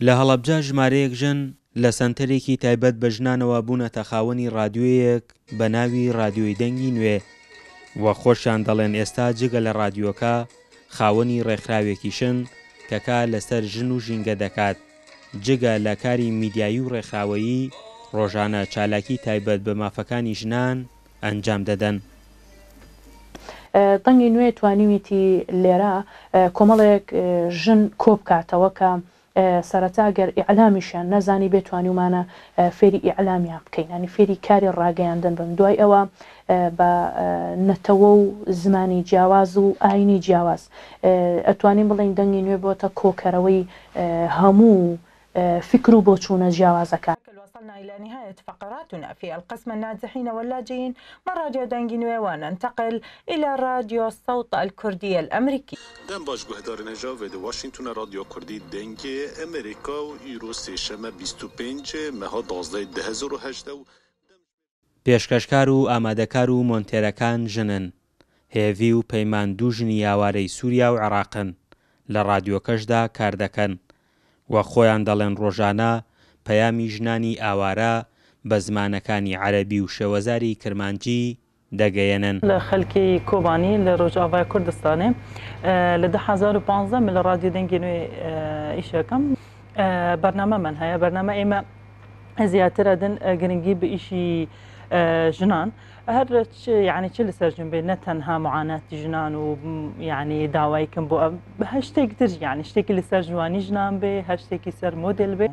لە هەڵەبجە ژمارەیەک ژن لە سەنتەرێکی تایبەت بە ژنانەوە بوونەتە خاوەنی رادیۆیەک بە ناوی رادیۆی دەنگی نوێ وە خۆشیان دەڵێن ئێستا جگە لە رادیۆکە خاوەنی ڕێکخراوێکیشن کە کار لەسەر ژن و ژینگە دەکات جگە لە کاری میدیایی و ڕێکخراوەیی ڕۆژانە چالاکی تایبەت بە مافەکانی ژنان ئەنجام دەدەن. دەنگی نوێ توانیویەتی لێرە کۆمەڵێک ژن کۆبکاتەوە کە سەرەتا گەر ئیعلامیشیان نەزانی بێتوانیمانە فێری ئیعلامیان بکەین، ینی فێری کاری ڕاگەیاندن بن. دوای ئەوە بە نەتەوە و زمانی جیاواز و ئاینی جیاواز ئەتوانین بڵین دەنگی نوێ بۆتە کۆکەرەوەی هەموو فکر و بۆچوونە جیاوازەکان. وصلنا إلى نهاية فقراتنا في القسم الناجحين واللاجئين من راديو دنگی نوێ وننتقل إلى راديو الصوت الكردي الأمريكي. دم باش گهدار نجا و واشنطن رادیو کردی دنگی امریکا و ایرو سێشەمە 25 مەها 12 2018 پێشکەشکار و ئامادەکار و مۆنتێرەکان ژنن. هێڤی و پەیمان دوو ژنی یاوارەی سووریا و عێراقن لە رادیۆکەشدا کار دەکەن و خۆیان دەڵێن ڕۆژانە پەیامی ژنانی ئاوارە بە زمانەکانی عەرەبی و شێوەزاری کرمانجی دەگەیەنن. لە خەلکی کۆبانی لە ڕۆژئاوای کوردستانێ لە 2015 من لە رادیۆ دەنگی نوێ ئیشەکەم بەرنامە من هەیە. بەرنامە ئێمە زیاترە دن گرنگی بە ئیشی ژنان هەر یعنی چ لەسەر ژن بێ نە تەنها معاناتی ژنان و یعنی داوایکم بۆ هەر شتێک تر یعنی شتێکی لەسەر جوانی ژنان بێ هەر شتێکی سەر مۆدل بێ.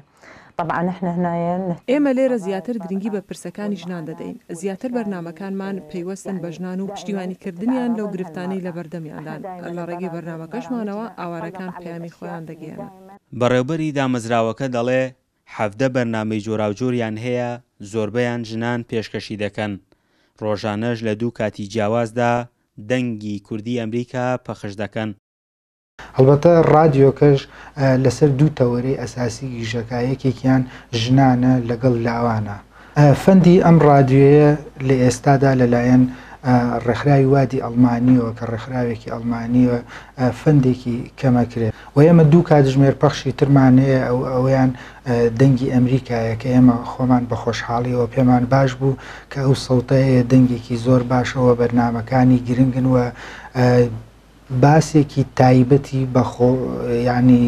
طبعا احنا هنايا ئێمە لێرە زیاتر گرنگی بە پرسەکانی ژنان دەدەین. زیاتر بەرنامەکانمان پەیوەستن بە ژنان و پشتیوانیکردنیان لەو گرفتانەی لە بەردەمیاندان. لە ڕێگەی بەرنامەکەشمانەوە ئاوارەکان پەیامی خۆیان دەگەیەنن. بەڕێوەبەری دامەزراوەکە دەڵێ 17 بەرنامەی جۆراوجۆریان هەیە، زۆربەیان ژنان پێشکەشی دەکەن. ڕۆژانەش لە دوو کاتی جیاوازدا دەنگی کوردی ئەمریکا پەخش دەکەن. هەڵبەتە ڕادیۆکەش لەسەر دوو تەوەرەی ئەساسی گیژەکایەکێکیان ژنانە لەگەڵ لاوانە. فەندی ئەم ڕادیۆیە لە ئێستادا لەلایەن ڕێکخراوی وادی ئەڵمانیەوە کە ڕێکخراوێکی ئەڵمانیوە فەندێکی کەمەکرێت و ئێمە دوو کاتژمێر پەخشی ترمانەیە ئەویان دەنگی ئەمریکایە کە ئێمە خۆمان بە خۆشحاڵیەوە پێمان باش بوو کە ئەو سەوتەیە دەنگێکی زۆر باشەوە بەرنامەکانی گرنگن و باسێکی تایبەتی بەخۆ ینی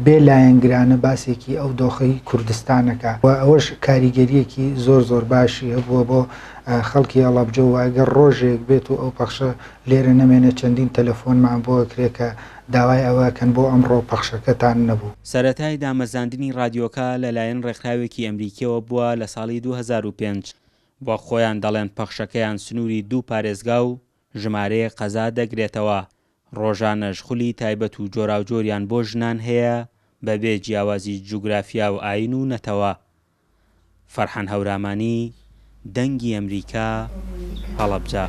بێ لایەنگرانە باسێکی ئەو دۆخەی کوردستانەکە و ئەوەش کاریگەریەکی زۆر باشی هەبووە بۆ خەڵکی هەڵەبجە و ئەگەر ڕۆژێک بێت و ئەو پەخشە لێرە نەمێنێت چەندین تەلەفۆنمان بۆ کرێت کە داوای ئەوەکەن بۆ ئەمڕۆ پەخشەکەتان نەبوو. سەرەتای دامەزاندنی رادیۆکە لەلایەن ڕێکخراوێکی ئەمریکیەوە بووە لە ساڵی 2005 بۆ خۆیان دەڵێن پەخشەکەیان سنووری دوو پارێزگا و ژمارەیە قەزا دەگرێتەوە. ڕۆژانەش خولی تایبەت و جۆراوجۆریان بۆ ژنان هەیە بەبێ جیاوازی جوگرافیا و ئاین و نەتەوە. فەرحان هەورامانی، دەنگی ئەمریکا، هەڵەبجە.